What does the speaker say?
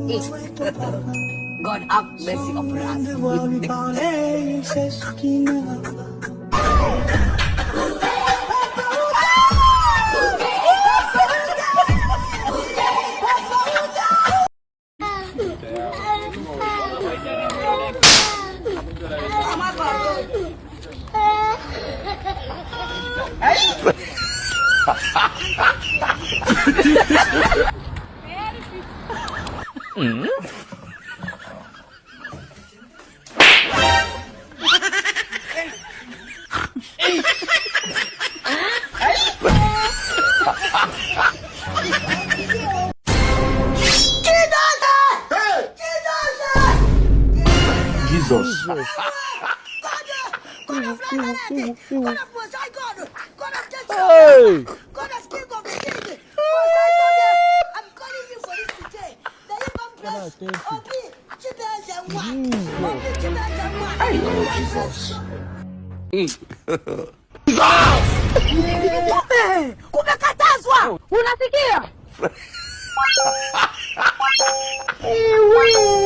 God have mercy upon us. Jesus. God of Nazareth, God of Most High God, God of Justice, God of King of the King, Most High God, I'm calling you for this today. The even bless Obi, Chibes and one, Obi, Chibes and one. Hey, Lord Jesus. Kumekatazwa, unasikia? Iyiwe.